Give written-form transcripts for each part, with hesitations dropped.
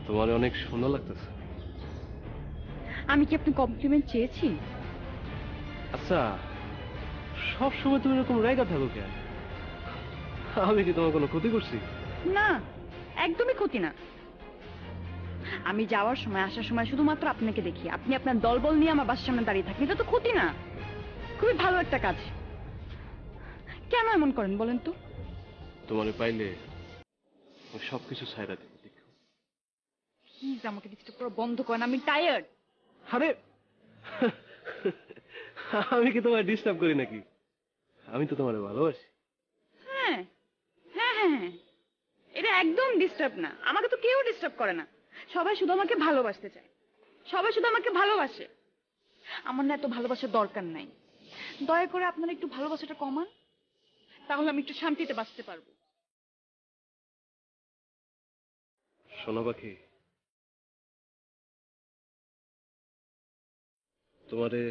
তোমার অনেক সুন্দর লাগতেছে। আমি কি আপনি কমপ্লিমেন্ট চেয়েছি? আচ্ছা, সব সময় তুমি এরকম রাইগা থাকো কেন? আমি কি তোমার কোনো ক্ষতি করছি? না, একদমই ক্ষতি না। আমি যাওয়ার সময় আসার সময় শুধুমাত্র আপনাকে দেখি, আপনি আপনার দলবল নিয়ে আমার বাসার সামনে দাঁড়িয়ে থাকেন, এটা তো ক্ষতি না, খুবই ভালো একটা কাজ। কেন এমন করেন বলেন তো? তোমারে পাইলে সবকিছু ছাইরা দিব। প্লিজ আমাকে ডিস্টার্ব করা বন্ধ করেন, আমি টায়ার্ড। আরে আমি কি তোমার ডিস্টার্ব করি নাকি? আমি তো তোমারে ভালোবাসি। হ্যাঁ হ্যাঁ হ্যাঁ হ্যাঁ, এটা একদম ডিস্টার্ব না। আমাকে তো কেউ ডিস্টার্ব করে না। সবাই শুধু আমাকে ভালোবাসতে চায়, সবাই শুধু আমাকে ভালোবাসে। আমার না এত ভালোবাসার দরকার নাই। দয়া করে আপনারা একটু ভালোবাসাটা কমান, তাহলে আমি একটু শান্তিতে বাঁচতে পারবো। শোনো পাখি, তোমারে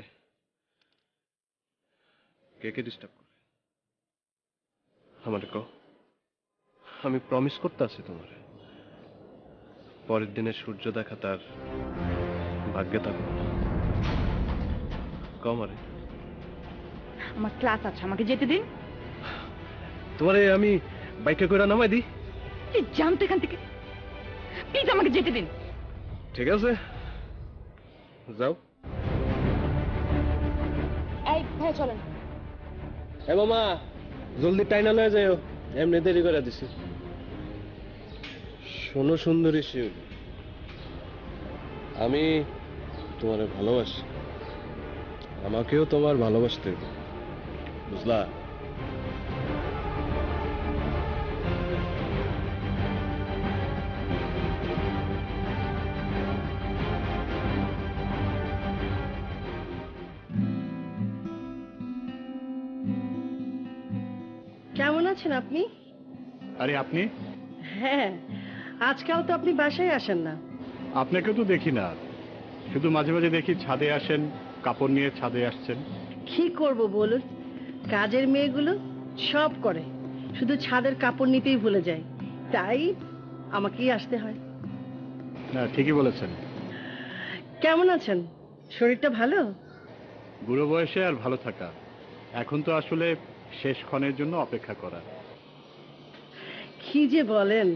কে কে ডিস্টার্ব করে আমারে কও। আমি প্রমিস করতে আছি তোমারে, পরের দিনে সূর্য দেখা তার ভাগ্যে থাকবো না। কও মারে। আমার ক্লাস আছে, আমাকে যেতে দিন। তোমারে আমি বাইকে করে নামাই দিই। প্লিজ যান তো এখান থেকে, প্লিজ আমাকে যেতে দিন। ঠিক আছে, যাও। এই ভাই চলেন। এ মামা, জলদি টাইনা লয়ে যাও, এমনি দেরি করে দিছি। শোনো সুন্দরী শিব, আমি তোমারে ভালোবাসি, আমাকেও তোমার ভালোবাসতে হবে, বুঝলা? কেমন আছেন আপনি? আরে আপনি? হ্যাঁ, আজকাল তো আপনি বাসায় আসেন না। আপনাকে তো দেখি না, শুধু মাঝে মাঝে দেখি ছাদে আসেন, কাপড় নিয়ে ছাদে আসছেন। কি করব বলুন, কাজের মেয়েগুলো সব করে, শুধু ছাদের কাপড় নিতেই ভুলে যায়, তাই আমাকেই আসতে হয়। না, ঠিকই বলেছেন। কেমন আছেন? শরীরটা ভালো? বুড়ো বয়সে আর ভালো থাকা, এখন তো আসলে শেষ ক্ষণের জন্য অপেক্ষা করা। কি যে বলেন।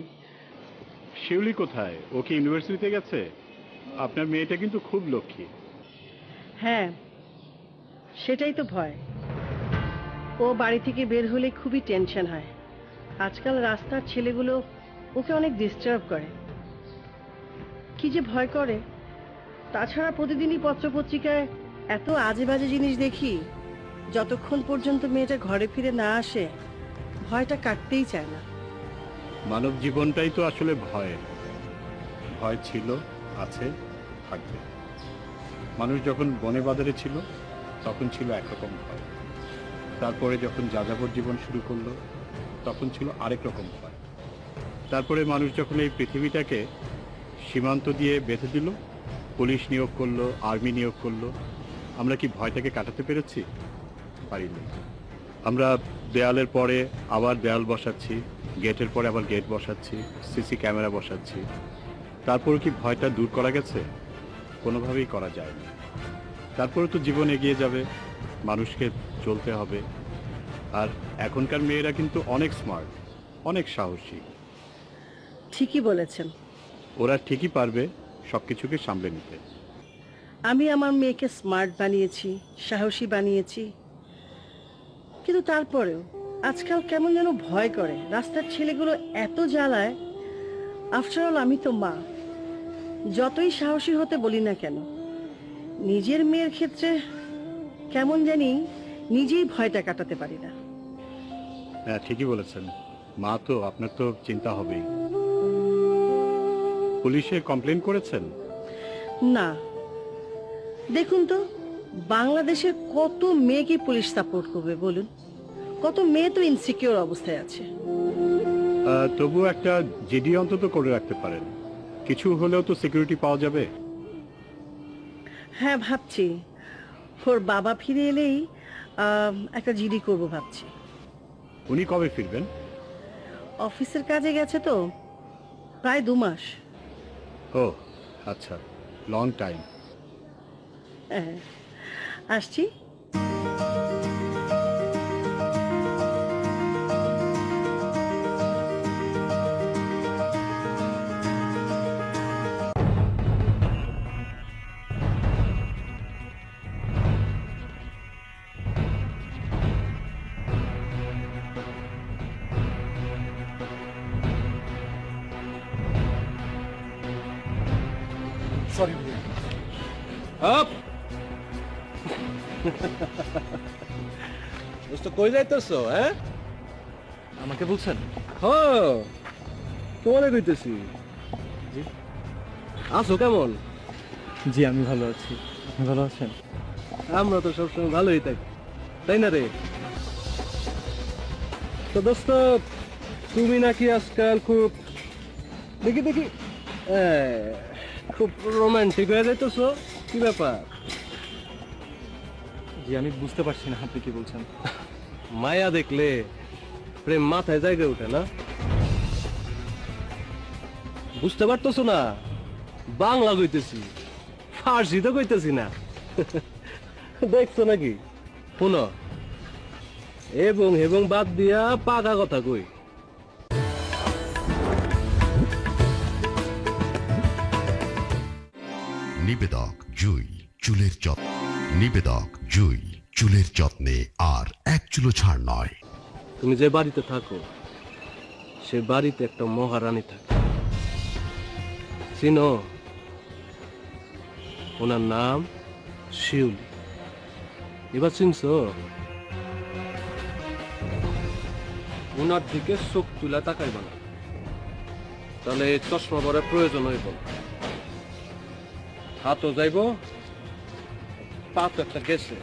শিউলি কোথায়? ও কি ইউনিভার্সিটিতে গেছে? আপনার মেয়েটা কিন্তু খুব লক্ষ্মী। হ্যাঁ, সেটাই তো ভয়। ও বাড়ি থেকে বের হলে খুবই টেনশন হয়। আজকাল রাস্তার ছেলেগুলো ওকে অনেক ডিস্টার্ব করে, কি যে ভয় করে। তাছাড়া প্রতিদিনই পত্রপত্রিকায় এত আজে বাজে জিনিস দেখি, যতক্ষণ পর্যন্ত মেয়েটা ঘরে ফিরে না আসে ভয়টা কাটতেই চায় না। মানব জীবনটাই তো আসলে ভয়। ভয় ছিল, আছে, থাকবে। মানুষ যখন বনে বাজারে ছিল তখন ছিল একরকম ভয়, তারপরে যখন যাযাবর জীবন শুরু করলো তখন ছিল আরেক রকম ভয়। তারপরে মানুষ যখন এই পৃথিবীটাকে সীমান্ত দিয়ে বেঁধে দিল, পুলিশ নিয়োগ করলো, আর্মি নিয়োগ করলো, আমরা কি ভয়টাকে কাটাতে পেরেছি? পারিনি। আমরা দেয়ালের পরে আবার দেয়াল বসাচ্ছি, গেটের পরে আবার গেট বসাচ্ছি, সিসি ক্যামেরা বসাচ্ছি, তারপরে কি ভয়টা দূর করা গেছে? কোনোভাবেই করা যায়নি। তারপরে তো জীবন এগিয়ে যাবে, মানুষকে চলতে হবে। আর এখনকার মেয়েরা কিন্তু অনেক স্মার্ট, অনেক সাহসী। ঠিকই বলেছেন। ওরা ঠিকই পারবে সবকিছুকে সামলে নিতে। আমি আমার মেয়েকে স্মার্ট বানিয়েছি, সাহসী বানিয়েছি, কিন্তু তারপরেও আজকাল কেমন যেন ভয় করে। রাস্তার ছেলেগুলো এত জ্বালায়। আফটার অল আমি তো মা, যতই সাহসী হতে বলি না কেন, নিজের মেয়ের ক্ষেত্রে কেমন জানি নিজেই ভয়টা কাটাতে পারি না। হ্যাঁ, ঠিকই বলেছেন। মা তো, আপনার তো চিন্তা হবেই। পুলিশে কমপ্লেন করেছেন? না, দেখুন তো, বাংলাদেশের কত মেয়েকে পুলিশ সাপোর্ট করবে বলুন? কত মেয়ে তো ইনসিকিউর অবস্থায় আছে। তবু একটা জিডি অন্তত করে রাখতে পারেন, কিছু হলেও তো সিকিউরিটি পাওয়া যাবে। হ্যাঁ, ভাবছি ওর বাবা ফিরে এলেই একটা জিডি করব ভাবছি। উনি কবে ফিরবেন? অফিসের কাজে গেছে তো, প্রায় 2 মাস। ও আচ্ছা, লং টাইম। হ্যাঁ, আসছি। সরি আপ দোস্ত কই যাইতেছো? হ্যাঁ, আমাকে বলছেন? হ্যাঁ তোমারে কইতেছি। জি। আছো কেমন? জি আমি ভালো আছি, আপনি ভালো আছেন? আমরা তো সবসময় ভালোই থাকি, তাই না রে? তো দোস্ত তুমি নাকি আজকাল খুব দেখি দেখি খুব রোমান্টিক হয়ে যাইতেছো, কি ব্যাপার? জি আমি বুঝতে পারছি না আপনি কি বলছেন। মায়া দেখলে প্রেম মাথায় জায়গায় উঠে না? বুঝতে পারতেছো না? বাংলা কইতেছি, ফার্সি তো কইতেছি না। দেখছো নাকি? শোনো, এবং এবং বাদ দিয়া পাকা কথা কই। নিবেদক জুই চুলের যত্ন। নিবেদক জুই চুলের যত্নে আর এক চুলো ছাড় নয়। তুমি যে বাড়িতে থাকো সে বাড়িতে একটা মহারানী থাকে, চিনো? ওনার নাম শিউলি। এবার চিনছো? ওনার দিকে চোখ তুলা তাকাইব না, তাহলে এই চশমা পরার প্রয়োজন হইব না। হাতও যাইব, পা তো একটা গেছে।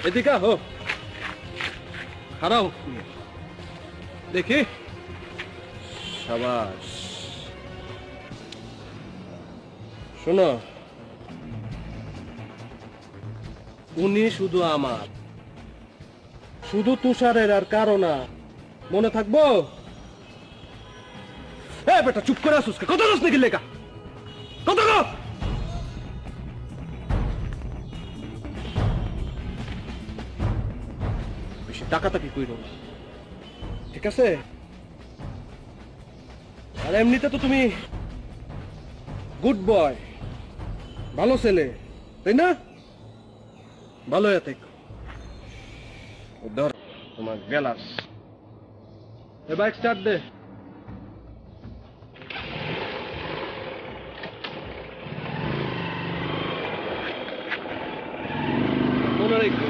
এদিকে হো, খারাও দেখি। সাবাস। শোনো, উনি শুধু আমার, শুধু তুষারের আর কারো না, মনে থাকবো? বেটা চুপ করে আসুস, কত রস নাকি লেখা, কত রস? বেশি টাকাটাকি কইরো না, ঠিক আছে? আর এমনিতে তো তুমি গুড বয়, ভালো ছেলে, তাই না? ভালো হয়ে থেকো। ধর তোমার গেলাস, এ বাইক স্টার্ট দে। মনে রেখো,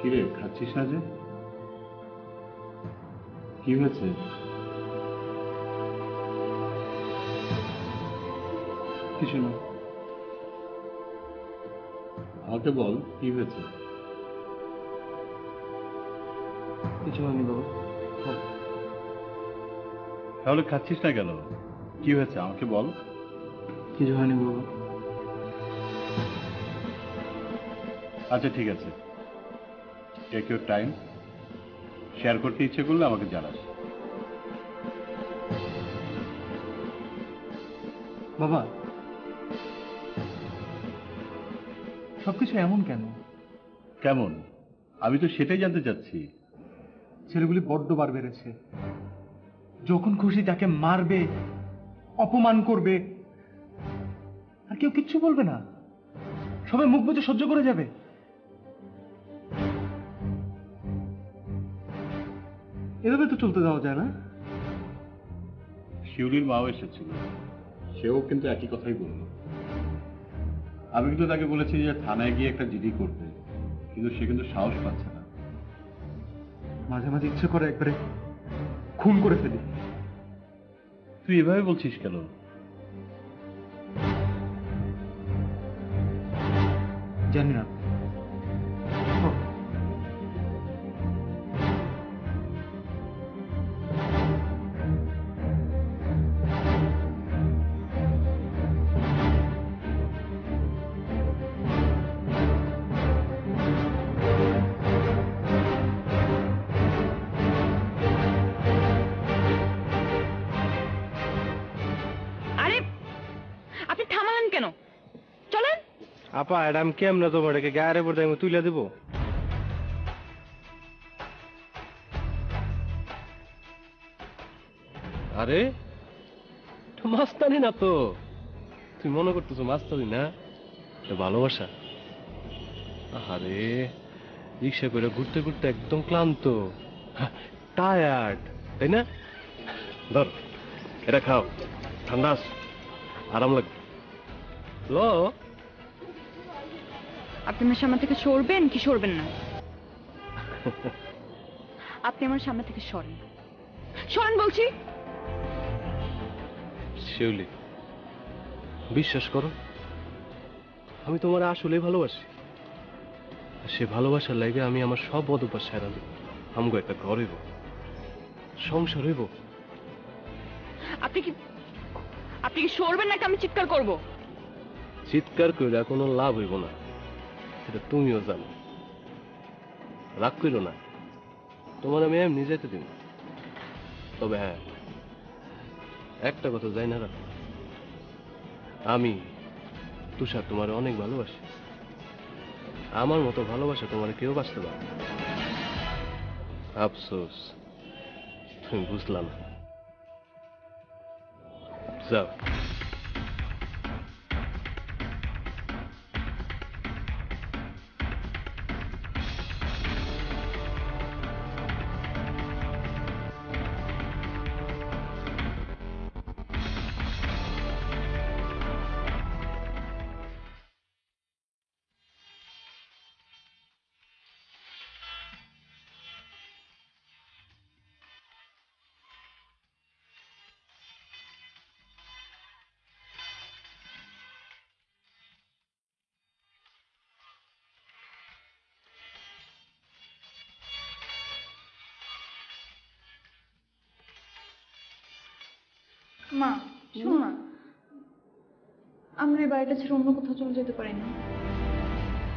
কিরে, খাচ্ছিস না যে? কি হয়েছে? কিছু না, আমাকে বল কি হয়েছে। কিছু হয়নি বাবা। তাহলে খাচ্ছিস না কেন? কি হয়েছে আমাকে বল। কিছু হয়নি বাবা। আচ্ছা ঠিক আছে, টেক ইউর টাইম। শেয়ার করতে ইচ্ছে করলে আমাকে জানাস। বাবা সবকিছু এমন কেন? কেমন? আমি তো সেটাই জানতে চাচ্ছি। ছেলেগুলি বড্ড বার বেড়েছে। যখন খুশি তাকে মারবে, অপমান করবে, আর কেউ কিচ্ছু বলবে না। সবাই মুখ বুজে সহ্য করে যাবে। এভাবে তো চলতে দেওয়া যায় না। শিউলির মাও এসেছিল, সেও কিন্তু একই কথাই বলল। আমি কিন্তু তাকে বলেছি যে থানায় গিয়ে একটা জিডি করতে, কিন্তু সে কিন্তু সাহস পাচ্ছে না। মাঝে মাঝে ইচ্ছে করে একবারে খুন করে ফেলি। তুই এভাবে বলছিস কেন? জানি না। আরে আপনি থামালেন কেন? চলেন। আপা এটা আমি কেমনে তোমার গায়ের উপর আমি তুলে দিব? আরে মাস্তানি না তো, তুই মনে করতেছো মাস্তানি না? এটা ভালোবাসা। আরে রিক্সা করে ঘুরতে ঘুরতে একদম ক্লান্ত, টায়ার্ড, তাই না? ধর এটা খাও, ঠান্ডা আছে, আরাম লাগবে। ল আপনি আমার সামনে থেকে সরবেন কি সরবেন না? আপনি আমার সামনে থেকে সরেন, সরেন বলছি। শিউলি, বিশ্বাস করো, আমি তোমার আসলে ভালোবাসি। আর সে ভালোবাসার লাগে আমি আমার সব অদুপার সেরা দিব। আমগো একটা ঘর হইব, সংসার হইব। আপনি কি সরবেন নাকি আমি চিৎকার করব? চিৎকার কইরা কোনো লাভ হইব না, সেটা তুমিও জানো। রাগ কইরো না, তোমার আমি এমনি যেতে দিব। তবে হ্যাঁ, একটা কথা যাই না রাখো, আমি তুষার তোমার অনেক ভালোবাসি। আমার মতো ভালোবাসা তোমার কেউ বাঁচতে পারে না। আফসোস তুমি বুঝলা না। যাও। মা শোনো না, আমরা এই বাড়িটা ছেড়ে অন্য কোথাও চলে যেতে পারি না?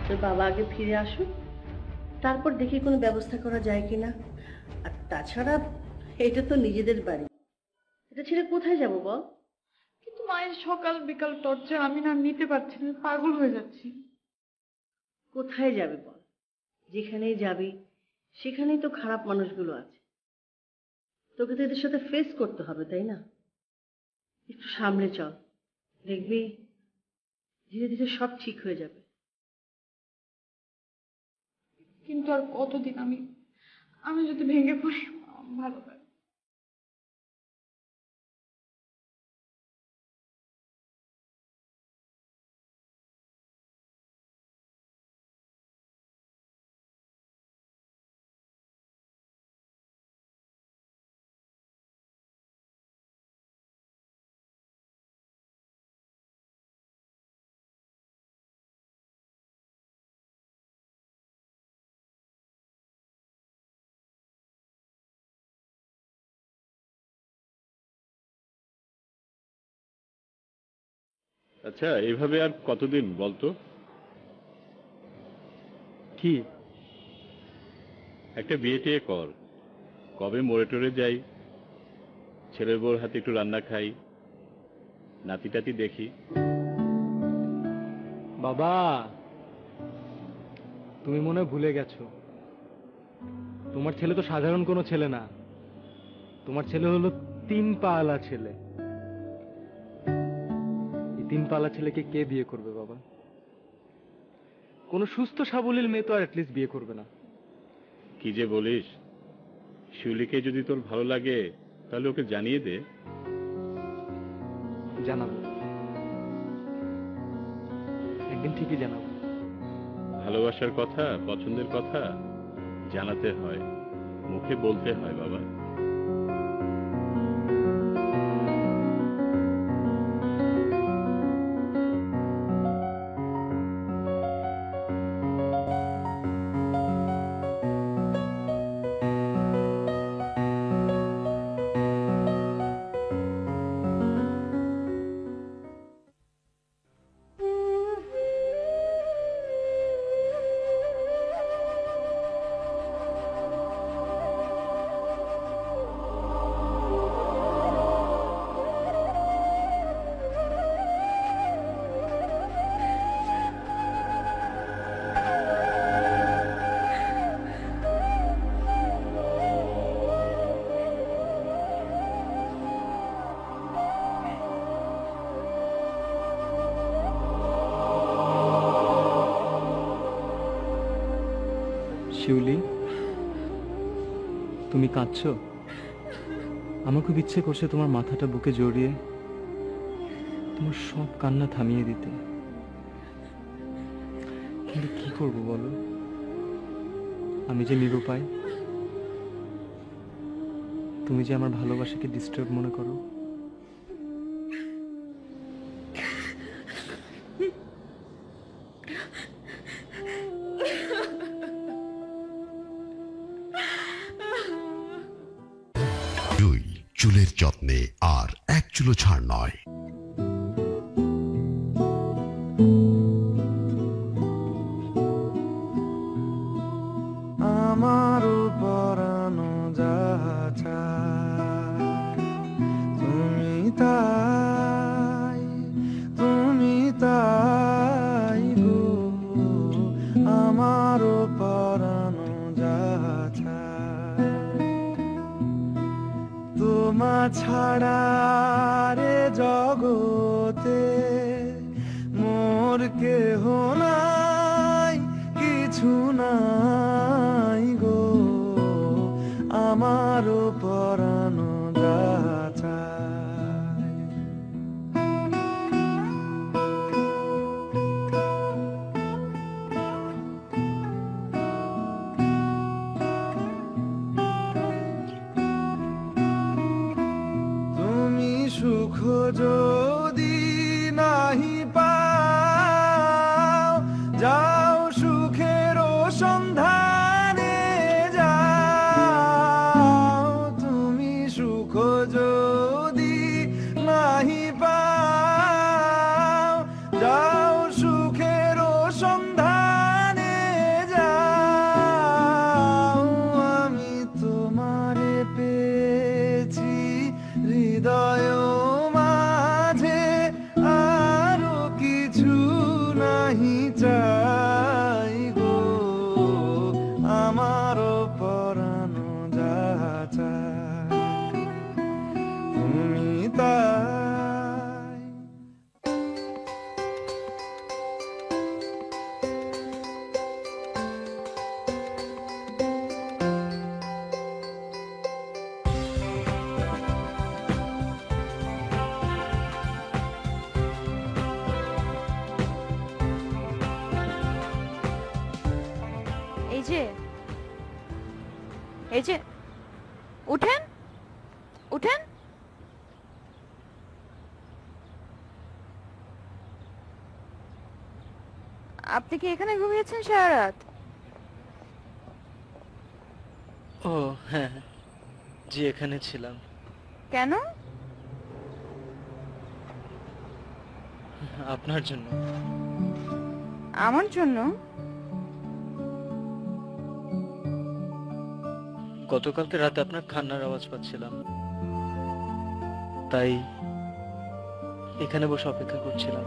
তোর বাবা আগে ফিরে আসুক, তারপর দেখি কোনো ব্যবস্থা করা যায় কিনা। আর তাছাড়া এটা তো নিজেদের বাড়ি, এটা ছেড়ে কোথায় যাব বল? কিন্তু মায়ের সকাল বিকাল টর্চার আমি না নিতে পারছি না, পাগল হয়ে যাচ্ছি। কোথায় যাবে বল? যেখানেই যাবি সেখানেই তো খারাপ মানুষগুলো আছে। তোকে তো এদের সাথে ফেস করতে হবে, তাই না? একটু সামলে চল, দেখবি ধীরে ধীরে সব ঠিক হয়ে যাবে। কিন্তু আর কতদিন? আমি যদি ভেঙে পড়ি ভালো লাগে। আচ্ছা, এইভাবে আর কতদিন বলতো? কি? একটা বিয়ে টিয়ে কর, কবে মরে টরে যাই, ছেলের বউর হাতে একটু রান্না খাই, নাতি টাতি দেখি। বাবা, তুমি মনে হয় ভুলে গেছো, তোমার ছেলে তো সাধারণ কোনো ছেলে না, তোমার ছেলে হলো 3 পাওয়ালা ছেলে। এই 3 পাওয়ালা ছেলেকে কে বিয়ে করবে বাবা? কোনো সুস্থ সাবলীল মেয়ে তো আর অ্যাটলিস্ট বিয়ে করবে না। কি যে বলিস, শিউলিকে যদি তোর ভালো লাগে তাহলে ওকে জানিয়ে দে। জানাবো, একদিন ঠিকই জানাবো। ভালোবাসার কথা, পছন্দের কথা জানাতে হয়, মুখে বলতে হয় বাবা। শিউলি, তুমি কাঁদছো? আমার খুব ইচ্ছে করছে তোমার মাথাটা বুকে জড়িয়ে তোমার সব কান্না থামিয়ে দিতে, কিন্তু কি করব বলো? আমি যে নিরুপায়। তুমি যে আমার ভালোবাসাকে ডিস্টার্ব মনে করো। জুই, চুলের যত্নে আর 1 চুলো ছাড় নয়। আমারও পরানো যাহা চায়, তুমি তাই, তুমি তাই গো। আমারও পরানো যাহা চায়, তোমা ছাড়া রে জগতে মোর কেহ নাই, কিছু নাই গো। আমারও পরানো যাহা চায়। তুমি সুখ যদি নাহি পাও, যাও সুখের সন্ধানে যাও। তুমি সুখ যদি নাহি পাও, যাও সুখের সন্ধানে যাও। আমি তোমারে পেয়েছি হৃদয় মাঝে, আরো কিছু নাহি চাই গো। আমারও পরানো যাহা চায়, তুমি তাই। এই যে, এই যে, উঠেন, উঠেন। আপনি কি এখানে ঘুমিয়েছেন সারা রাত? ও হ্যাঁ, জি এখানে ছিলাম। কেন? আপনার জন্য। আমার জন্য? গতকালকে রাতে আপনার কান্নার আওয়াজ পাচ্ছিলাম, তাই এখানে বসে অপেক্ষা করছিলাম।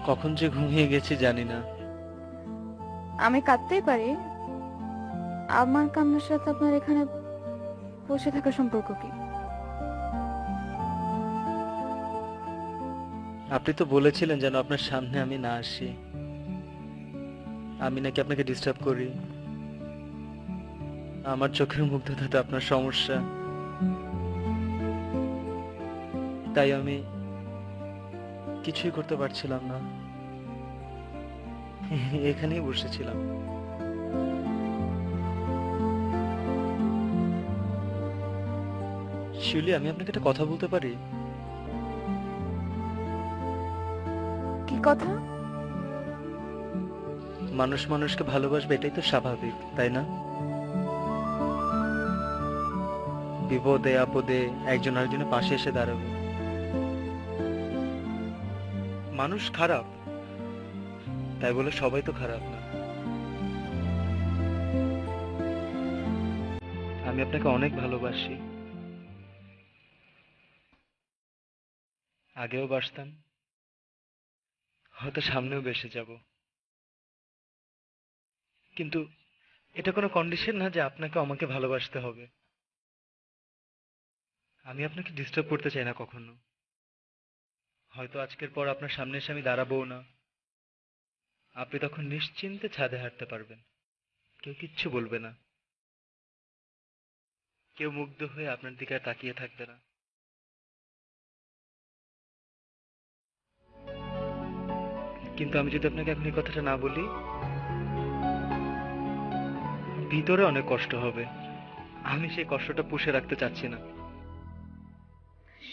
কখন যে ঘুমিয়ে গেছি জানি না। আমি কাঁদতেই পারি, আমার কান্নার সাথে আপনার এখানে বসে থাকার সম্পর্ক কি? আপনি তো বলেছিলেন যেন আপনার সামনে আমি না আসি। আমি নাকি আপনাকে ডিস্টার্ব করি। আমার চোখের মুগ্ধতাতে আপনার সমস্যা, তাই আমি কিছুই করতে পারছিলাম না, এখানেই বসেছিলাম। শিউলি, আমি আপনাকে একটা কথা বলতে পারি? কি কথা? মানুষ মানুষকে ভালোবাসবে, এটাই তো স্বাভাবিক, তাই না? বিপদে আপদে একজন আরেকজনের পাশে এসে দাঁড়াবে। মানুষ খারাপ তাই বলে সবাই তো খারাপ না। আমি আপনাকে অনেক ভালোবাসি, আগেও বাসতাম, হয়তো সামনেও বেসে যাব, কিন্তু এটা কোনো কন্ডিশন না যে আপনাকে আমাকে ভালোবাসতে হবে। আমি আপনাকে ডিস্টার্ব করতে চাই না কখনো। হয়তো আজকের পর আপনার সামনে এসে আমি দাঁড়াবো না, আপনি তখন নিশ্চিন্তে ছাদে হাঁটতে পারবেন, কেউ কিচ্ছু বলবে না, কেউ মুগ্ধ হয়ে আপনার দিকে আর তাকিয়ে থাকবে না। কিন্তু আমি যদি আপনাকে এখন এই কথাটা না বলি, ভিতরে অনেক কষ্ট হবে। আমি সেই কষ্টটা পুষে রাখতে চাচ্ছি না।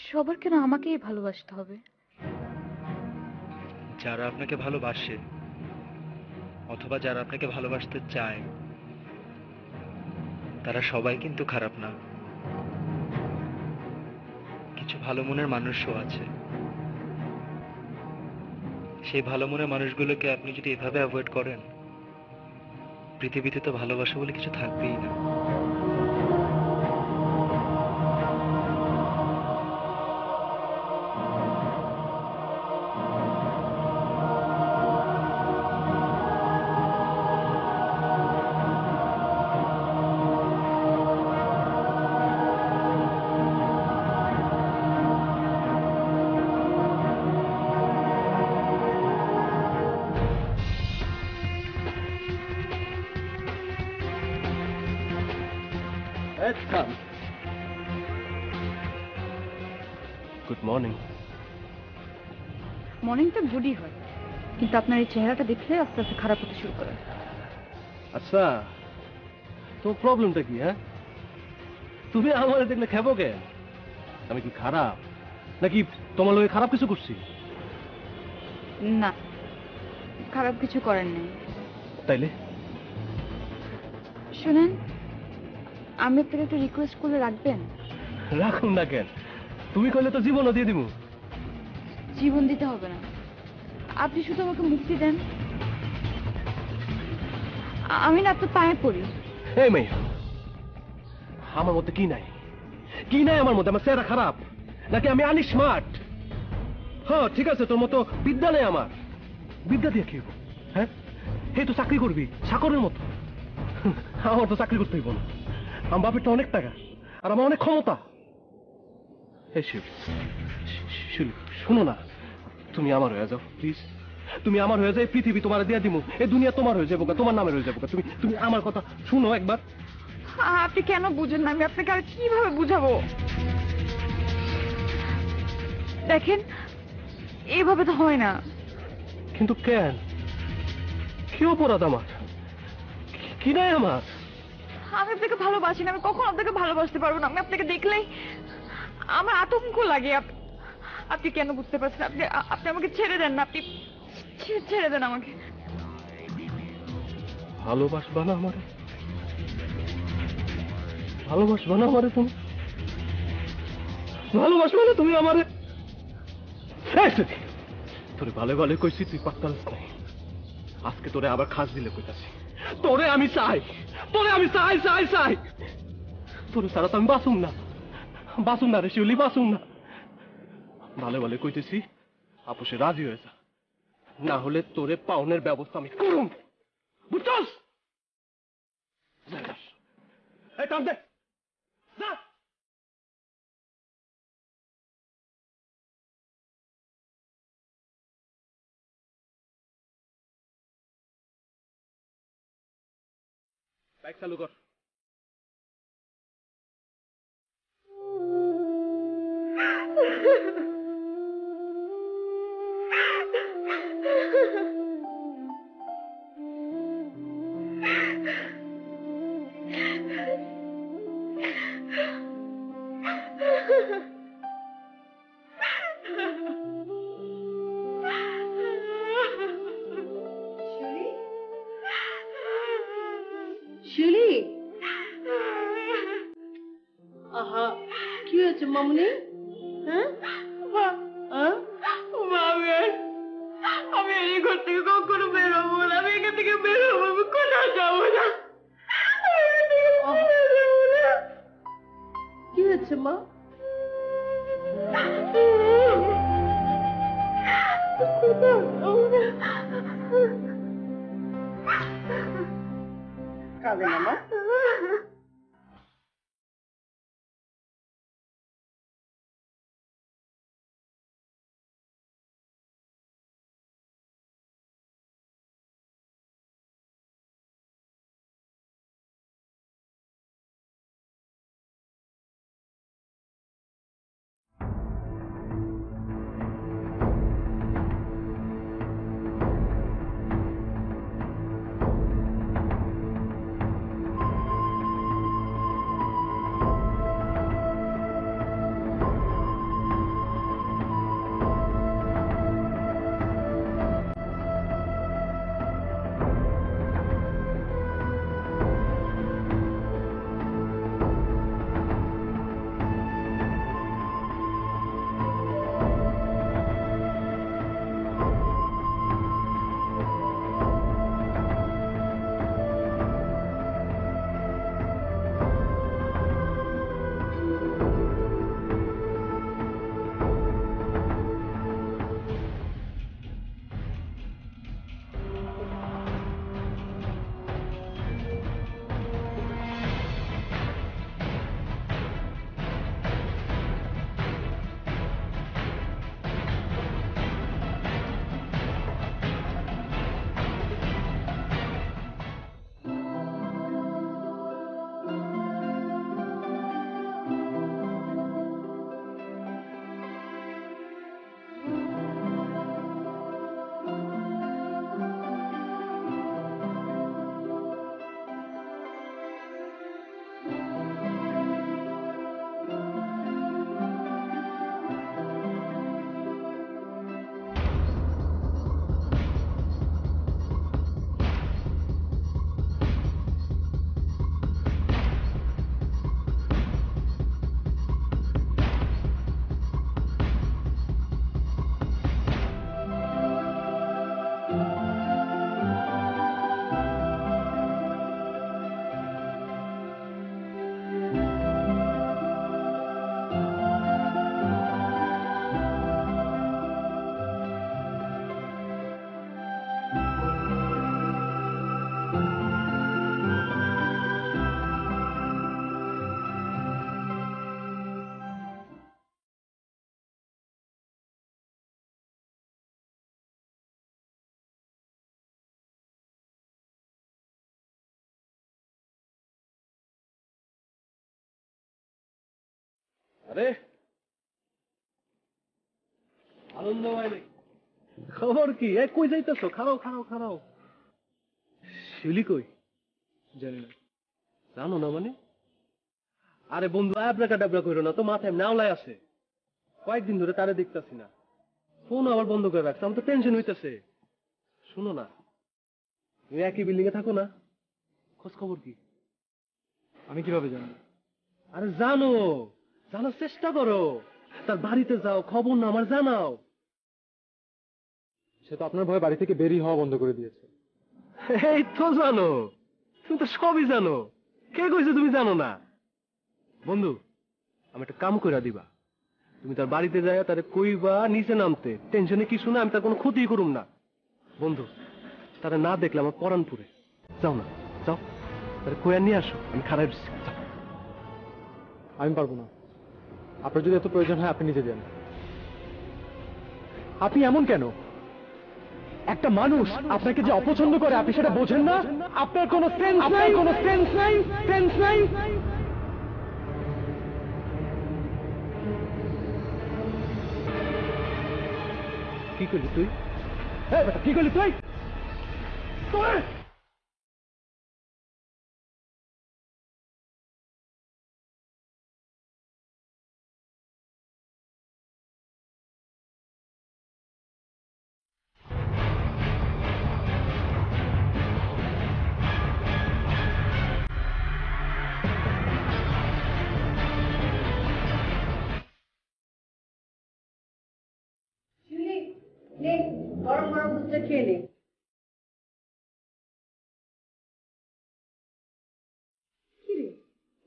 সবার কেন আমাকেই ভালোবাসতে হবে? যারা আপনাকে ভালোবাসে অথবা যারা আপনাকে ভালোবাসতে চায়, তারা সবাই কিন্তু খারাপ না। কিছু ভালো মনের মানুষও আছে। সেই ভালো মনের মানুষগুলোকে আপনি যদি এভাবে অ্যাভয়েড করেন, পৃথিবীতে তো ভালোবাসা বলে কিছু থাকবেই না। Good morning. মর্নিংটা গুডই হয়, কিন্তু আপনার এই চেহারাটা দেখলে আস্তে আস্তে খারাপ হতে শুরু করে। আচ্ছা, তোর প্রবলেমটা কি? হ্যাঁ, তুমি আমার দেখলে খেপো কে? আমি কি খারাপ নাকি তোমার লোকে খারাপ কিছু করছি? না, খারাপ কিছু করেন নাই। তাইলে শুনেন, আমি আপনাকে একটু রিকোয়েস্ট করলে রাখবেন? রাখুন না কেন, তুমি কইলে তো জীবনও দিয়ে দিব। জীবন দিতে হবে না, আপনি শুধু আমাকে মুক্তি দেন। আমি না আপনার পায়ে পড়ি। এই মেয়ে, আমার মধ্যে কি নাই? কি নাই আমার মধ্যে? আমার চেহারা খারাপ নাকি আমি আনি স্মার্ট? হ্যাঁ ঠিক আছে, তোর মতো বিদ্যা নেই আমার। বিদ্যা দিয়ে কি হবো? হ্যাঁ, এই তো চাকরি করবি চাকরের মতো। আমার তো চাকরি করতে হইব না। আমার বাপের তো অনেক টাকা আর আমার অনেক ক্ষমতা। এই শিব, শোনো না, তুমি আমার হয়ে যাও প্লিজ। তুমি আমার হয়ে যাও, এই পৃথিবী তোমার দিয়ে দিমু, এই দুনিয়া তোমার হয়ে যাবো, তোমার নামে হয়ে যাবো। তুমি তুমি আমার কথা শুনো একবার। আপনি কেন বুঝেন না? আমি আপনাকে আর কিভাবে বুঝাবো? দেখেন, এইভাবে তো হয় না। কিন্তু কেন? কি অপরাধ আমার? কি নাই আমার? আমি আপনাকে ভালোবাসি না, আমি কখন আপনাকে ভালোবাসতে পারবো না? আমি আপনাকে দেখলেই আমার আতঙ্ক লাগে। আপনি কেন বুঝতে পারছেন? আপনি আপনি আমাকে ছেড়ে দেন না, আপনি ছেড়ে দেন আমাকে। ভালোবাসবা না আমারে? ভালোবাসবা না আমারে? তুমি ভালোবাসবা না তুমি আমারে? তোরে ভালো ভালো কইছি, তুই পাত্তালিস নাই। আজকে তোরে আবার খাস দিলে কইতাছি। তোরে আমি চাই, তোরে আমি চাই চাই চাই। তোরে ছাড়া তো আমি বাঁচুম না, বাঁচুম না রে শিউলি, বাঁচুম না। ভালো ভালো কইতেছি, আপোষে রাজি হয়ে যা, না হলে তোরে পাওনের ব্যবস্থা আমি করুম, বুঝছস? এই টান দে যা। বাইক চালু কর। শিউলি, আহা কি হয়েছে মামুনি? হ্যাঁ আমি এই ঘর থেকে কখনো বেরোবো না, আমি এখান থেকে বেরোবো, আমি কোথাও যাবো না। কি হয়েছে মা? কাঁদে না মা। আরে আনন্দ ভাই নাকি? খবর কি? কই যাইতেছো? খারাও খারাও খারাও। শিউলি কই? জানি না। জানো না মানে? আরে বন্ধু আবরা কাটাবরা করো না তো, মাথায় নাওলাই আছে। কয়েকদিন ধরে তারে দেখতেছি না, ফোন আবার বন্ধ করে রাখছে, আমার তো টেনশন হইতেছে। শুনো না, তুমি একই বিল্ডিং এ থাকো না? খোঁজ খবর কি? আমি কিভাবে জানবো? আরে জানো, জানার চেষ্টা করো। তার বাড়িতে যাও, খবর না আমার জানাও। সে তো আপনার ভয়ে বাড়ি থেকে বেরিয়ে হওয়া বন্ধ করে দিয়েছে। এই তো জানো, তুমি তো সবই জানো। কে কইছে তুমি জানো না? বন্ধু, আমি একটা কাম কইরা দিবা। তুমি তার বাড়িতে যাই তারে কইবা নিচে নামতে, টেনশনে কিছু না, আমি তার কোনো ক্ষতি করুম না। বন্ধু, তারা না দেখলে আমার পরাণ পুরে। যাও না, যাও, তারে কইয়া নিয়ে আসো, আমি খারাপ দিচ্ছি। আমি পারবো না। আপনার যদি এত প্রয়োজন হয় আপনি নিজে যান। আপনি এমন কেন? একটা মানুষ আপনাকে যে অপছন্দ করে আপনি সেটা বোঝেন না? আপনার কোনো সেন্স নাই, কোনো সেন্স নাই, সেন্স নাই। কি করলি তুই? এই বেটা, কি করলি তুই? তুই গরম গরম দুধটা খেয়ে নে। কি রে,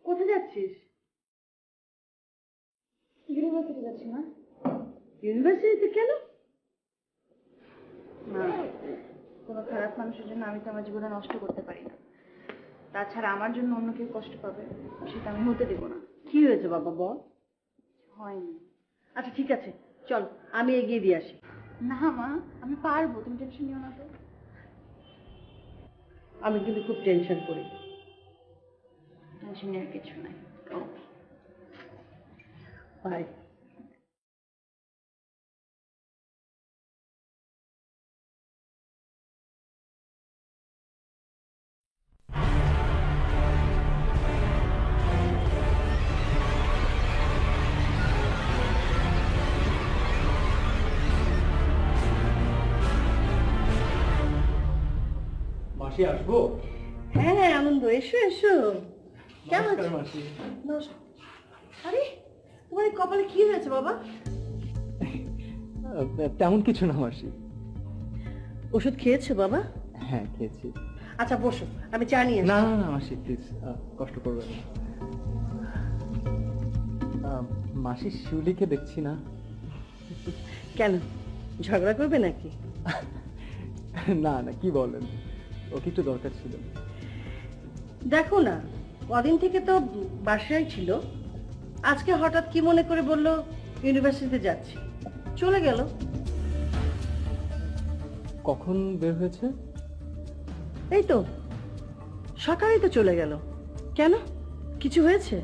কোথায় যাচ্ছিস? ইউনিভার্সিটি যাচ্ছি না। ইউনিভার্সিটিতে কেন? না, কোনো খারাপ মানুষের জন্য আমি তো আমার জীবনটা নষ্ট করতে পারি না। তাছাড়া আমার জন্য অন্য কেউ কষ্ট পাবে সেটা আমি হতে দেবো না। কি হয়েছে বাবা, বল। হয়নি। আচ্ছা ঠিক আছে, চল আমি এগিয়ে দিয়ে আসি। না মা, আমি পারবো, তুমি টেনশন নিও না তো। আমি কিন্তু খুব টেনশন করি। টেনশন নেওয়ার কিছু নাই। বাই। মাসি আসবো? হ্যাঁ হ্যাঁ আনন্দ, এসো এসো। কেমন নমস্কার আছো? মাসি। নমস্কার। আরে তোমার এই কপালে কি হয়েছে বাবা? তেমন কিছু না মাসি। ওষুধ খেয়েছো বাবা? হ্যাঁ খেয়েছি। আচ্ছা বসো, আমি চা নিয়ে না আসি। না না মাসি প্লিজ, কষ্ট করবেন না। মাসি শিউলিকে দেখছি না। কেন, ঝগড়া করবে নাকি? না না, কি বলেন, ওকে একটু দরকার ছিল। দেখো না, কদিন থেকে তো বাসায় ছিল, আজকে হঠাৎ কি মনে করে বললো ইউনিভার্সিটিতে যাচ্ছি, চলে গেল। কখন বের হয়েছে? এই তো সকালেই তো চলে গেল। কেন, কিছু হয়েছে?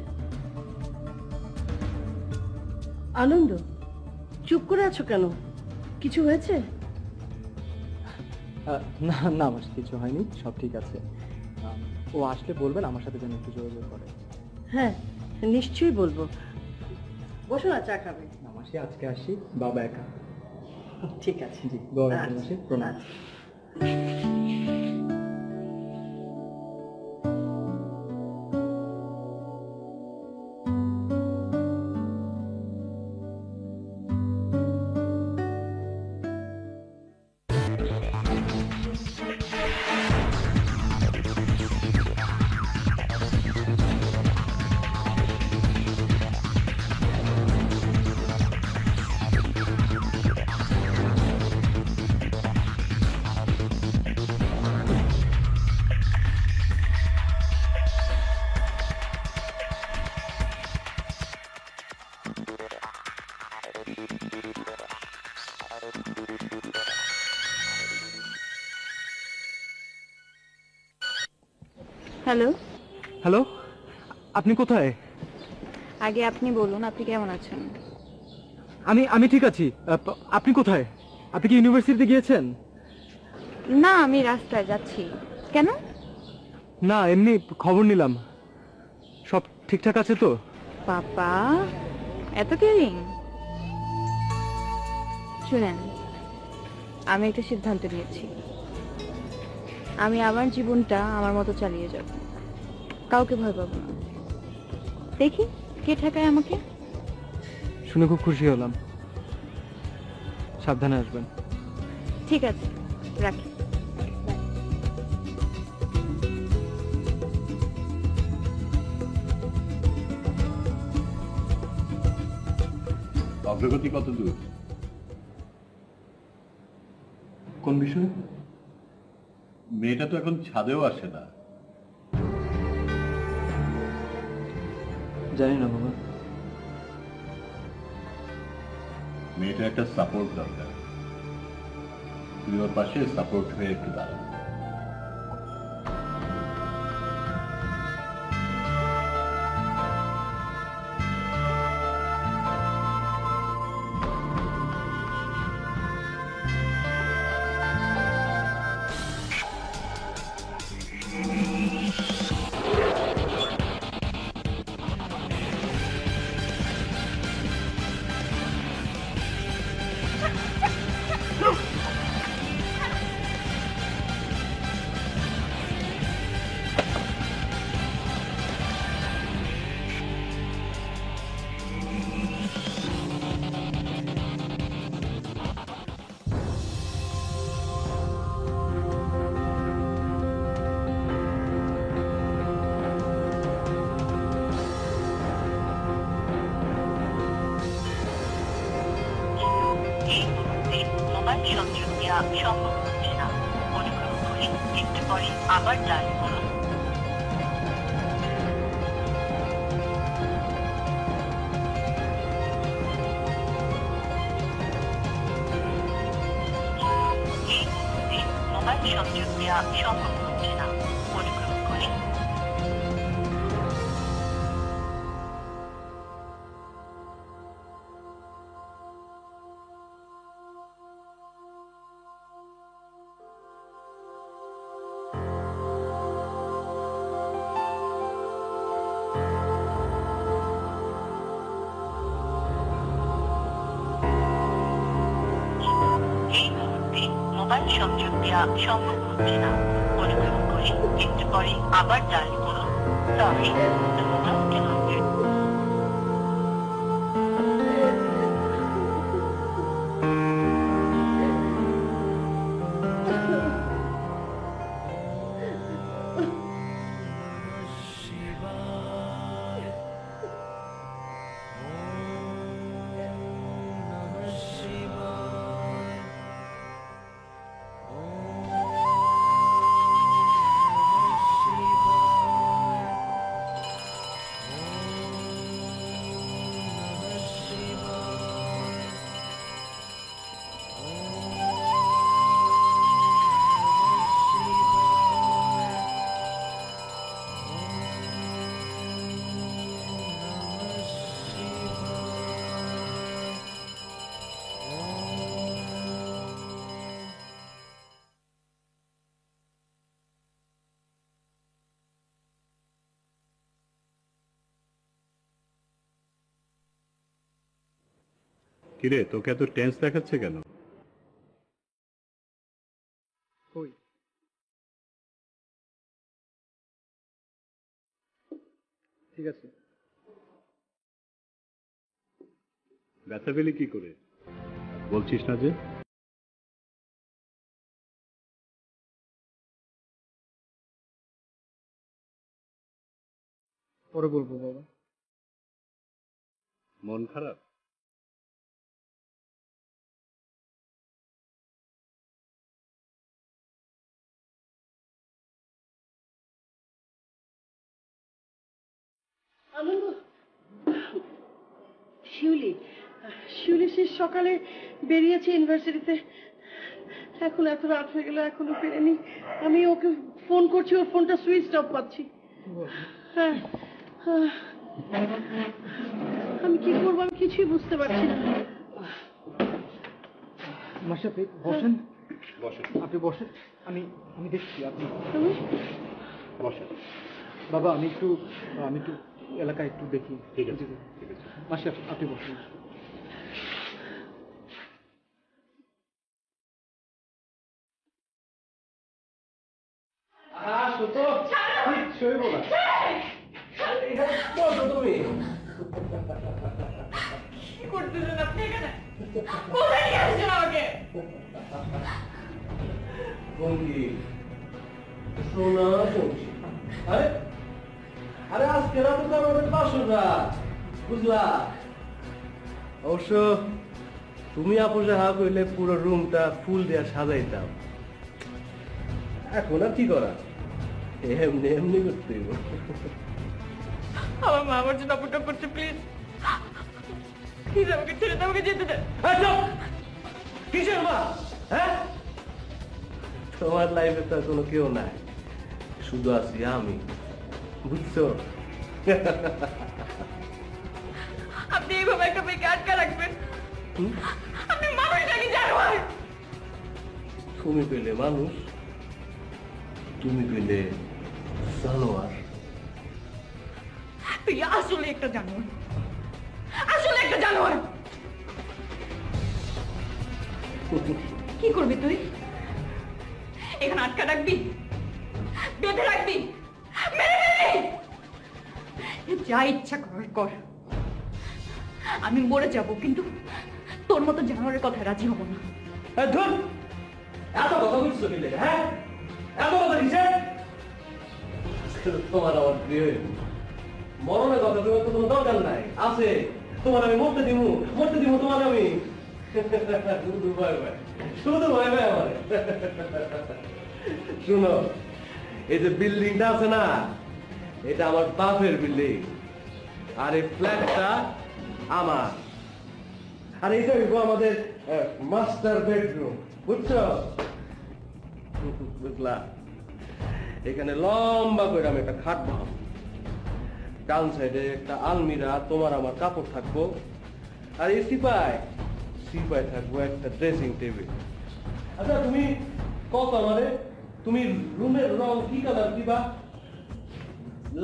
আনন্দ, চুপ করে আছো কেন? কিছু হয়েছে? না না মাসি, কিছু হয়নি, সব ঠিক আছে। ও আসলে বলবেন আমার সাথে যেন একটু যোগাযোগ করে। হ্যাঁ নিশ্চয়ই বলবো। বসো না, চা খাবে। না মাসি, আজকে আসি, বাবা একা। ঠিক আছে। জি, দোয়া রাখবেন মাসি, প্রণাম। হ্যালো, হ্যালো, আপনি কোথায়? আগে আপনি বলুন আপনি কেমন আছেন? আমি ঠিক আছি। আপনি কোথায়? আপনি কি ইউনিভার্সিটিতে গিয়েছেন? না, আমি রাস্তায় যাচ্ছি। কেন? না, এমনি খবর নিলাম, সব ঠিকঠাক আছে তো? পাপা, এত কেয়ারিং? শুনেন, আমি একটা সিদ্ধান্ত নিয়েছি। আমি আমার জীবনটা আমার মতো চালিয়ে যাব, কাউকে ভয় পাবো না। দেখি কে ঠেকায় আমাকে। শুনে খুব খুশি হলাম, সাবধানে আসবেন। ঠিক আছে, রাখি। অগ্রগতি কত দূর? কোন বিষয়ে? মেয়েটা তো এখন ছাদেও আসে না। জানি না বাবা। মেয়েটা একটা সাপোর্ট দরকার, তুই ওর পাশে সাপোর্ট হয়ে একটু দাঁড়া। মোবাইল সংযোগ দেওয়া সম্ভব হচ্ছে না, অনুগ্রহ করে একটু পরে আবার ডায়াল করুন। এই মুহূর্তে মোবাইল সংযোগ দেওয়া সম্ভব হচ্ছে না, অনুগ্রহ করে মোবাইল সংযোগ দেওয়া সম্ভব হচ্ছে না, অনুগ্রহ করে একটু পরে আবার ডায়াল করুন। Sorry, the mobile cannot be কিরে, তোকে এত টেন্স দেখাচ্ছে কেন? কই ঠিক আছে। ব্যথা পেলে কি করে বলছিস না যে? পরে বলবো বাবা। মন খারাপ? আনন্দ, শিউলি শিউলি সে সকালে বেরিয়েছে ইউনিভার্সিটিতে, এখন এত রাত হয়ে গেল এখনো ফেরেনি। আমি ওকে ফোন করছি, ওর ফোনটা সুইচ অফ পাচ্ছি। হ্যাঁ, আমি কি করবো, আমি কিছুই বুঝতে পারছি না। মাসি আপনি বসেন, আপনি বসেন, আমি দেখছি। আপনি বসেন বাবা, আমি একটু এলাকায় একটু দেখি। ঠিক আছে, ঠিক আছে। মাসি আপনি বসেন। তুমি কি করতেছেন আপনি এখানে? কোথায় নিয়ে আসছেন আমাকে? গঙ্গি, সোনা গঙ্গি। আরে আরে আজকে রাতে তো আমাদের বাসর রাত, বুঝলা? অবশ্য তুমি আপোষে হা করলে পুরো রুমটা ফুল দিয়ে সাজাইতাম। এখন আর কি করা, এমনি এমনি করতে হইব। আমার মা আমার জন্য অপেক্ষা করছে, প্লিজ প্লিজ আমাকে ছেড়ে দাও, আমাকে যেতে দেন। কিসের মা? হ্যাঁ, তোমার লাইফে তো কোনো কেউ নাই, শুধু আছি আমি, বুঝছো? আপনি এইভাবে একটা মেয়েকে আটকা রাখবেন? আপনি মানুষ নাকি জানোয়ার? তুমি পেলে মানুষ, তুমি পেলে জানোয়ার। তুই আসলে একটা জানোয়ার, আসলে একটা জানোয়ার। কি করবি তুই? এখানে আটকা রাখবি, বেঁধে রাখবি, মেরে ফেলবি? যা ইচ্ছা কর কর, আমি মরে যাব, কিন্তু তোর মতো জানোয়ারের কথা রাজি হব না। ধুর, এত কথা বুঝছো কি লেগে? হ্যাঁ, এত কথা কিসে? তোমার আমার প্রিয় মরণের কথা তোমার তো কোনো দরকার নাই, আছে তোমার আমি মরতে দিব তোমার আমি। শুধু ভয় ভয়, শুধু ভয় ভয় আমার। শুনো, এই যে বিল্ডিংটা আছে না, এটা আমার বাপের বিল্ডিং, আর এই ফ্ল্যাটটা আমার, আর এইটা হইব আমাদের মাস্টার বেডরুম, বুঝছো? বুঝলা? এখানে লম্বা করে আমি একটা খাট বানাবো, ডান সাইডে একটা আলমিরা, তোমার আমার কাপড় থাকবো, আর এই সিপাই থাকবো একটা ড্রেসিং টেবিল। আচ্ছা তুমি কত আমারে, তুমি রুমের রং কি কালার দিবা?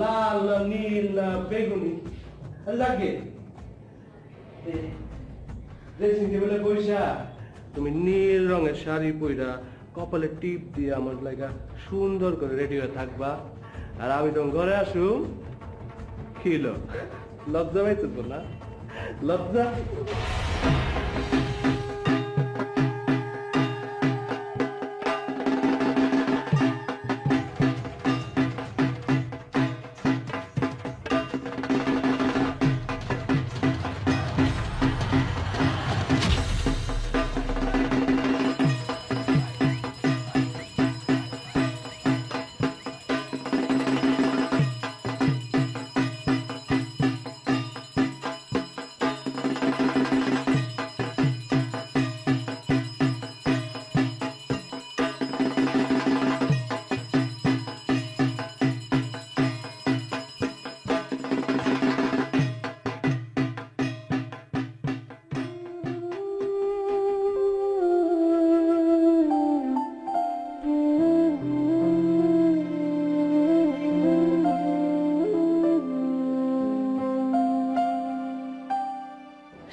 লাল না নীল না বেগুনি? লাগে ড্রেসিং টেবিলে বইসা তুমি নীল রঙের শাড়ি পইরা কপালে টিপ দিয়ে আমার লাগা সুন্দর করে রেডি হয়ে থাকবা, আর আমি তখন ঘরে আসুম। খিলো লজ্জা পাইতো না? লজ্জা?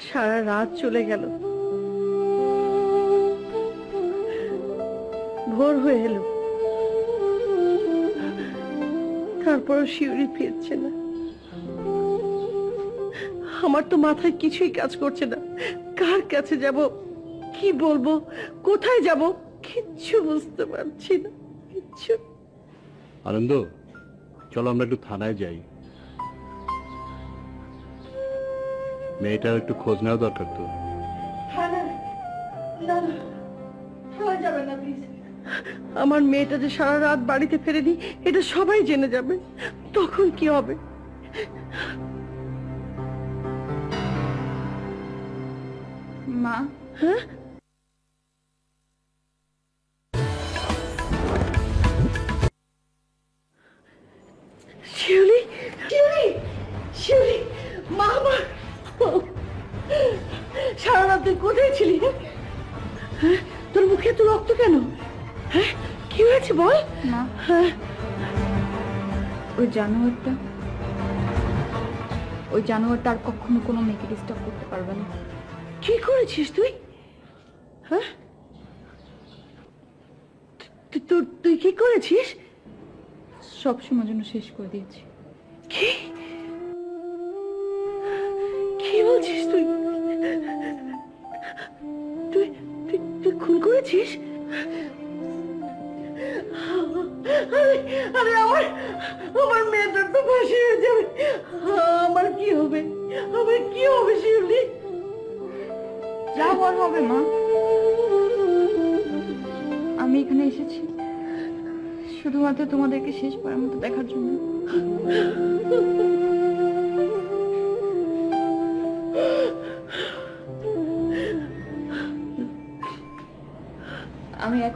সারা রাত চলে গেল, ভোর হয়ে এলো, তারপরও শিউরি ফিরছে না। আমার তো মাথায় কিছুই কাজ করছে না, কার কাছে যাব, কি বলবো, কোথায় যাব, কিচ্ছু বুঝতে পারছি না, কিচ্ছু। আনন্দ, চলো আমরা একটু থানায় যাই, মেয়েটার একটু খোঁজ নেওয়া দরকার তো। আমার মেয়েটা যে সারা রাত বাড়িতে ফেরেনি, এটা সবাই জেনে যাবে, তখন কি হবে? মা, হ্যাঁ, শিউলি, শিউলি, শিউলি, মা আমার, সারা রাত তুই কোথায় ছিলি? হ্যাঁ, তোর মুখে এত রক্ত কেন? হ্যাঁ, কি হয়েছে বল? মা, হ্যাঁ, ওই জানোয়ারটা আর কখনো কোনো মেয়েকে ডিস্টার্ব করতে পারবে না। কি করেছিস তুই? হ্যাঁ, তুই কি করেছিস? সব সময় জন্য শেষ করে দিয়েছি। কি কি বলছিস তুই? তুই তুই খুন করেছিস? আরে আরে আমার মেয়েটার তো ফাঁসি হয়ে যাবে, আমার কি হবে, আমার কি হবে শিউলি? যা হওয়ার হবে মা, আমি এখানে এসেছি শুধুমাত্র তোমাদেরকে শেষবারের মতো দেখার জন্য।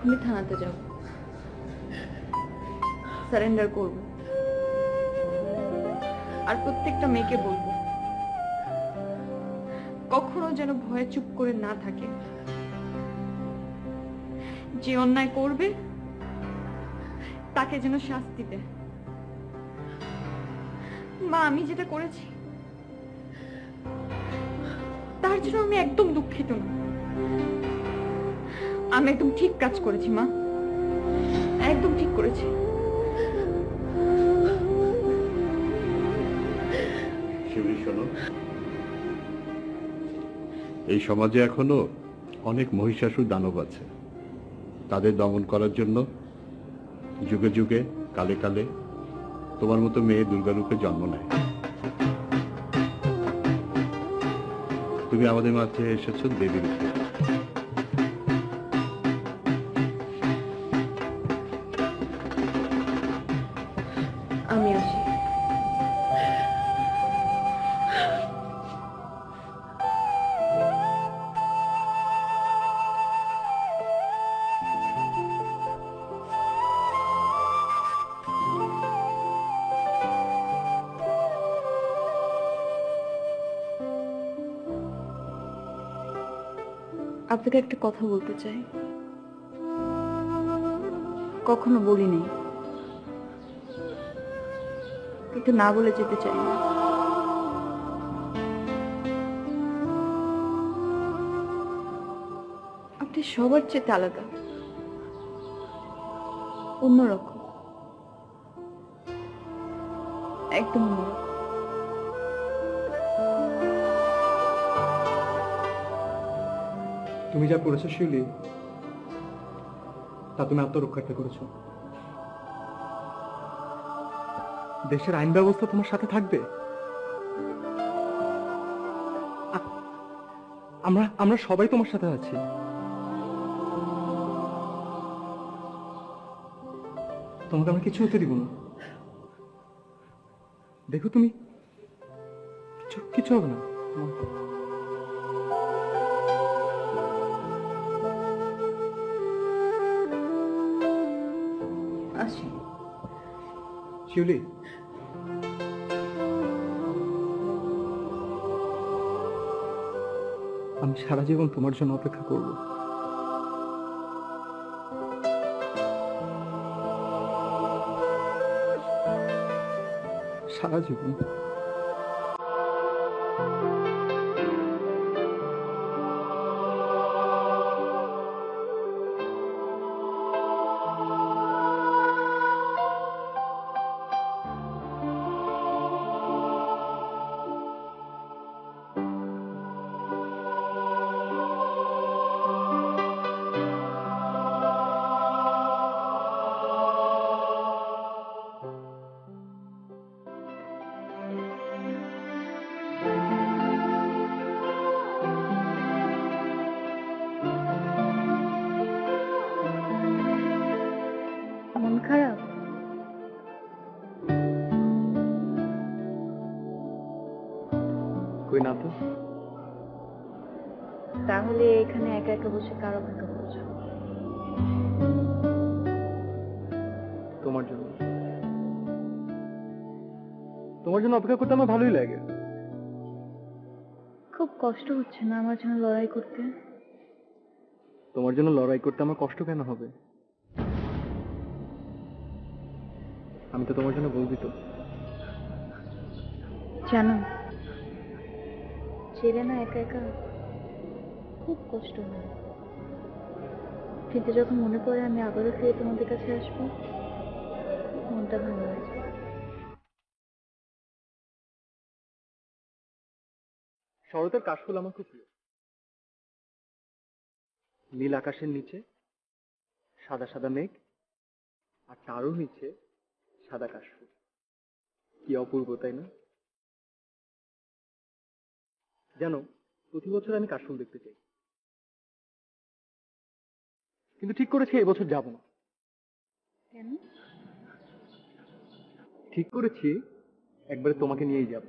এখনই থানাতে যাব, সারেন্ডার করব, আর প্রত্যেকটা মেয়েকে বলবো কখনো যেন ভয়ে চুপ করে না থাকে। যে অন্যায় করবে তাকে যেন শাস্তি দেয়। মা, আমি যেটা করেছি তার জন্য আমি একদম দুঃখিত না। আমি একদম ঠিক কাজ করেছি মা, একদম ঠিক করেছি। শিউলি শোনো, এই সমাজে এখনো অনেক মহিষাসুর দানব আছে। তাদের দমন করার জন্য যুগে যুগে কালে কালে তোমার মতো মেয়ে দুর্গারূপে জন্ম নেয়। তুমি আমাদের মাঝে এসেছো দেবী রূপে। আমি আসি। আপনাকে একটা কথা বলতে চাই, কখনো বলিনি, কিন্তু না বলে যেতে চাই না। আপনি সবার চেয়ে আলাদা, অন্যরকম, একদম অন্যরকম। তুমি যা করেছো শিউলি, তা তুমি আত্মরক্ষার্থে করেছো। দেশের আইন ব্যবস্থা তোমার সাথে থাকবে। আমরা আমরা সবাই তোমার সাথে আছি। তোমাকে আমরা কিছু হতে দিব না। দেখো তুমি কিছু হবে না। আসি। শিউলি, আমি সারা জীবন তোমার জন্য অপেক্ষা করব। সারা জীবন। মন খারাপ? কই না তো। তাহলে এখানে একা একা বসে কার অপেক্ষা করছো? তোমার জন্য। তোমার জন্য অপেক্ষা করতে আমার ভালোই লাগে। খুব কষ্ট হচ্ছে না আমার জন্য লড়াই করতে? তোমার জন্য লড়াই করতে আমার কষ্ট কেন হবে? আমি তো তোমার জন্য গর্বিত। জানো, ছেড়ে না একা একা খুব কষ্ট হয়, কিন্তু যখন মনে পড়ে আমি আবারও ফিরে তোমাদের কাছে আসবো, মনটা ভালো হয়ে যায়। শরতের কাশফুল আমার খুব প্রিয়। নীল আকাশের নিচে সাদা সাদা মেঘ, আর তারও নিচে সাদা কাশফুল। কি অপূর্ব, তাই না? জানো, প্রতি বছর আমি কাশফুল দেখতে চাই, কিন্তু ঠিক করেছি এবছর যাব না। কেন? ঠিক করেছি একবারে তোমাকে নিয়েই যাব।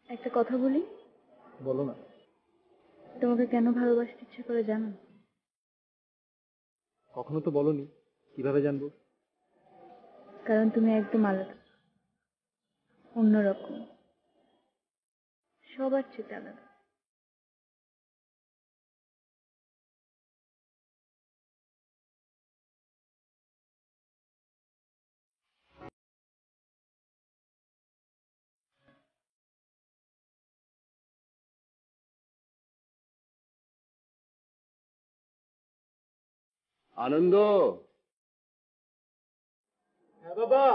একটা কথা বলি? বলো না। তোমাকে কেন ভালোবাসতে ইচ্ছে করে জানো? কখনো তো বলনি, কিভাবে জানবো? কারণ তুমি একদম আলাদা, অন্যরকম, সবার চেয়ে আলাদা। আনন্দ, হ্যাঁ বাবা।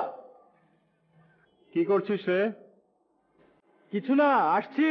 কি করছিস রে? কিছু না, আসছি।